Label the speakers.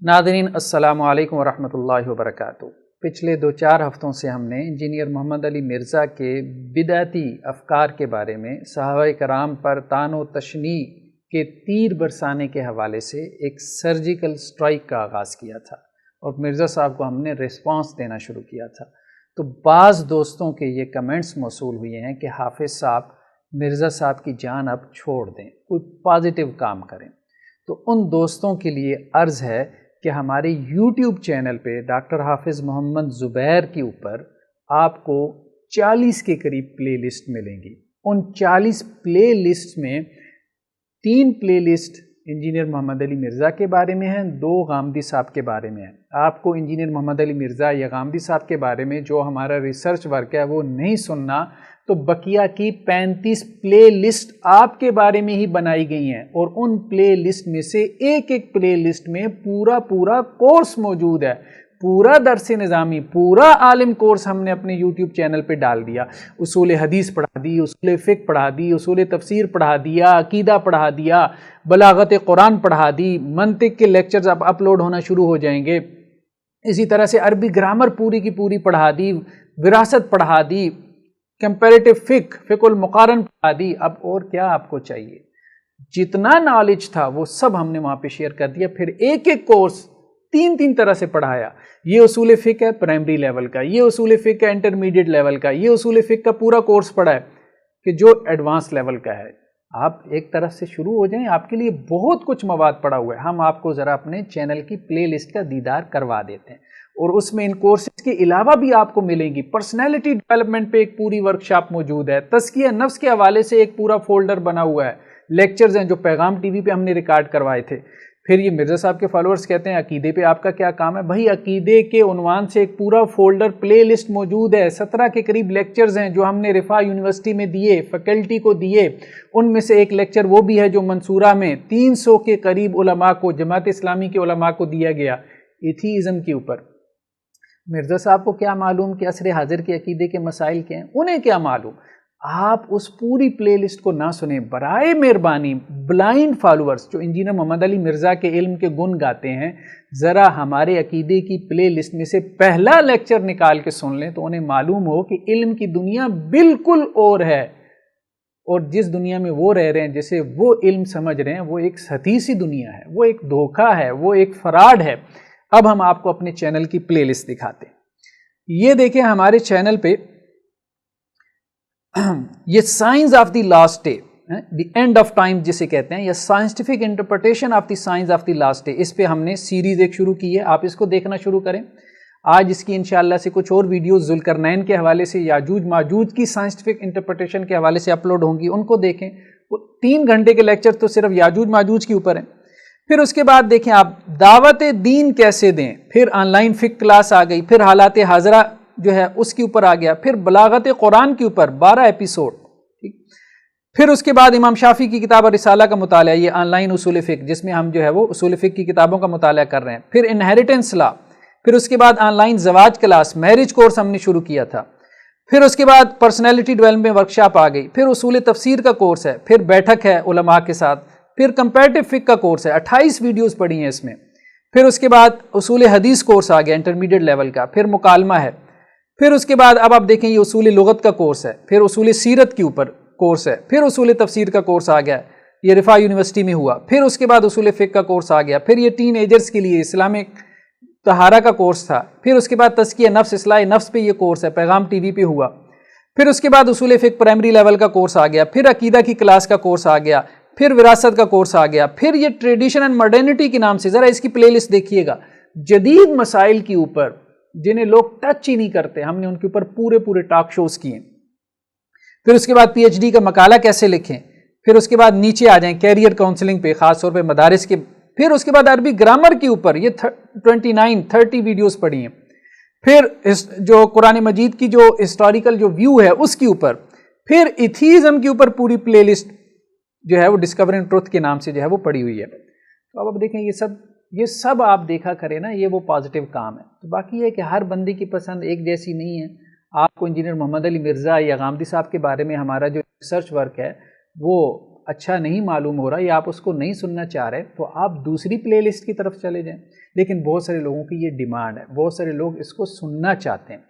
Speaker 1: ناظرین السلام علیکم ورحمۃ اللہ وبرکاتہ۔ پچھلے 2-4 ہفتوں سے ہم نے انجینئر محمد مرزا کے بدعتی افکار کے بارے میں صحابہ کرام پر طعن و تشنیع کے تیر برسانے کے حوالے سے ایک سرجیکل سٹرائک کا آغاز کیا تھا اور مرزا صاحب کو ہم نے ریسپانس دینا شروع کیا تھا۔ تو بعض دوستوں کے یہ کمنٹس موصول ہوئے ہیں کہ حافظ صاحب مرزا صاحب کی جان اب چھوڑ دیں، کوئی پازیٹیو کام کریں۔ تو ان دوستوں کے لیے عرض ہے کہ ہمارے یوٹیوب چینل پہ ڈاکٹر حافظ محمد زبیر کے اوپر آپ کو 40 کے قریب پلے لسٹ ملیں گی۔ ان 40 پلے لسٹ میں 3 پلے لسٹ انجینئر محمد مرزا کے بارے میں ہیں، 2 غامدی صاحب کے بارے میں ہیں۔ آپ کو انجینئر محمد مرزا یا غامدی صاحب کے بارے میں جو ہمارا ریسرچ ورک ہے وہ نہیں سننا تو بقیہ کی 35 پلے لسٹ آپ کے بارے میں ہی بنائی گئی ہیں، اور ان پلے لسٹ میں سے ایک پلے لسٹ میں پورا کورس موجود ہے، پورا درس نظامی، پورا عالم کورس ہم نے اپنے یوٹیوب چینل پہ ڈال دیا۔ اصول حدیث پڑھا دی، اصول فقہ پڑھا دی، اصول تفسیر پڑھا دیا، عقیدہ پڑھا دیا، بلاغت قرآن پڑھا دی، منطق کے لیکچرز اب اپلوڈ ہونا شروع ہو جائیں گے۔ اسی طرح سے عربی گرامر پوری کی پوری پڑھا دی، وراثت پڑھا دی، کمپیریٹو فقہ المقارن پڑھا دی۔ اب اور کیا آپ کو چاہیے؟ جتنا نالج تھا وہ سب ہم نے وہاں پہ شیئر کر دیا۔ پھر ایک کورس 3 طرح سے پڑھایا۔ یہ اصول فقہ ہے پرائمری لیول کا، یہ اصول فقہ ہے انٹرمیڈیٹ لیول کا، یہ اصول فقہ کا پورا کورس پڑھا ہے کہ جو ایڈوانس لیول کا ہے۔ آپ ایک طرف سے شروع ہو جائیں، آپ کے لیے بہت کچھ مواد پڑا ہوا ہے۔ ہم آپ کو ذرا اپنے چینل کی پلے لسٹ کا دیدار کروا دیتے ہیں، اور اس میں ان کورسز کے علاوہ بھی آپ کو ملیں گی۔ پرسنالٹی ڈیولپمنٹ پہ ایک پوری ورکشاپ موجود ہے، تزکیہ نفس کے حوالے سے ایک پورا فولڈر بنا ہوا ہے، لیکچرز ہیں جو پیغام ٹی وی پہ ہم نے ریکارڈ کروائے تھے۔ پھر یہ مرزا صاحب کے فالوورز کہتے ہیں عقیدے پہ آپ کا کیا کام ہے؟ بھائی عقیدے کے عنوان سے ایک پورا فولڈر پلے لسٹ موجود ہے، 17 کے قریب لیکچرز ہیں جو ہم نے رفاع یونیورسٹی میں دیے، فیکلٹی کو دیے۔ ان میں سے ایک لیکچر وہ بھی ہے جو منصورہ میں 300 کے قریب علماء کو، جماعت اسلامی کے علماء کو دیا گیا، ایتھیزم کے اوپر۔ مرزا صاحب کو کیا معلوم کہ عصر حاضر کے عقیدے کے مسائل کیا ہیں؟ انہیں کیا معلوم؟ آپ اس پوری پلے لسٹ کو نہ سنیں برائے مہربانی۔ بلائنڈ فالوورز جو انجینئر محمد مرزا کے علم کے گن گاتے ہیں، ذرا ہمارے عقیدے کی پلے لسٹ میں سے پہلا لیکچر نکال کے سن لیں تو انہیں معلوم ہو کہ علم کی دنیا بالکل اور ہے، اور جس دنیا میں وہ رہ رہے ہیں، جسے وہ علم سمجھ رہے ہیں، وہ ایک حدیثی دنیا ہے، وہ ایک دھوکہ ہے، وہ ایک فراڈ ہے۔ اب ہم آپ کو اپنے چینل کی پلے لسٹ دکھاتے ہیں۔ یہ دیکھیں ہمارے چینل پہ یہ science of the last day, the end of time جسے کہتے ہیں، یا scientific interpretation of the science of the last day, اس پہ ہم نے سیریز ایک شروع کی ہے، آپ اس کو دیکھنا شروع کریں۔ آج اس کی انشاءاللہ سے کچھ اور ویڈیوز ذوالقرنین کے حوالے سے، یاجوج ماجوج کی سائنٹیفک انٹرپریٹیشن کے حوالے سے اپلوڈ ہوں گی، ان کو دیکھیں۔ وہ 3 گھنٹے کے لیکچر تو صرف یاجوج ماجوج کے اوپر ہیں۔ پھر اس کے بعد دیکھیں آپ دعوت دین کیسے دیں، پھر آن لائن فقہ کلاس آ گئی، پھر حالات حاضرہ جو ہے اس کے اوپر آ گیا، پھر بلاغت قرآن کے اوپر 12 ایپیسوڈ، پھر اس کے بعد امام شافعی کی کتاب اور رسالہ کا مطالعہ، یہ آن لائن اصول فقہ جس میں ہم جو ہے وہ اصول فقہ کی کتابوں کا مطالعہ کر رہے ہیں، پھر انہیریٹنس لا، پھر اس کے بعد آن لائن زواج کلاس، میرج کورس ہم نے شروع کیا تھا، پھر اس کے بعد پرسنالٹی ڈیولپمنٹ ورکشاپ آ گئی، پھر اصول تفسیر کا کورس ہے، پھر بیٹھک ہے علماء کے ساتھ، پھر کمپیریٹو فقہ کا کورس ہے، 28 ویڈیوز پڑھی ہیں اس میں، پھر اس کے بعد اصول حدیث کورس آ گیا انٹرمیڈیٹ لیول کا، پھر مکالمہ ہے، پھر اس کے بعد اب آپ دیکھیں یہ اصول لغت کا کورس ہے، پھر اصول سیرت کے اوپر کورس ہے، پھر اصول تفسیر کا کورس آ گیا، یہ رفاع یونیورسٹی میں ہوا، پھر اس کے بعد اصول فقہ کا کورس آ گیا، پھر یہ ٹین ایجرز کے لیے اسلامک طہارہ کا کورس تھا، پھر اس کے بعد تزکیہ نفس اصلاح نفس پہ یہ کورس ہے، پیغام ٹی وی پہ ہوا، پھر اس کے بعد اصول فقہ پرائمری لیول کا کورس آ گیا، پھر عقیدہ کی کلاس کا کورس آ گیا، پھر وراثت کا کورس آ گیا، پھر یہ ٹریڈیشن اینڈ ماڈرنٹی کے نام سے ذرا اس کی پلے لسٹ دیکھیے گا، جدید مسائل کے اوپر جنہیں لوگ ٹچ ہی نہیں کرتے، ہم نے ان کے اوپر پورے ٹاک شوز کیے۔ پھر اس کے بعد پی ایچ ڈی کا مقالہ کیسے لکھیں، پھر اس کے بعد نیچے آ جائیں کیریئر کاؤنسلنگ پہ، خاص طور پہ مدارس کے، پھر اس کے بعد عربی گرامر کے اوپر یہ 29-30 ویڈیوز پڑھی ہیں، پھر جو قرآن مجید کی جو ہسٹوریکل جو ویو ہے اس کے اوپر، پھر ایتھیزم کے اوپر پوری پلے لسٹ جو ہے وہ ڈسکورنگ ٹروتھ کے نام سے جو ہے وہ پڑی ہوئی ہے۔ تو اب دیکھیں یہ سب آپ دیکھا کریں نا، یہ وہ پازیٹیو کام ہے۔ تو باقی یہ کہ ہر بندے کی پسند ایک جیسی نہیں ہے۔ آپ کو انجینئر محمد مرزا یا غامدی صاحب کے بارے میں ہمارا جو ریسرچ ورک ہے وہ اچھا نہیں معلوم ہو رہا یا آپ اس کو نہیں سننا چاہ رہے تو آپ دوسری پلے لسٹ کی طرف چلے جائیں. لیکن بہت سارے لوگوں کی یہ ڈیمانڈ ہے, بہت سارے لوگ اس کو سننا چاہتے ہیں.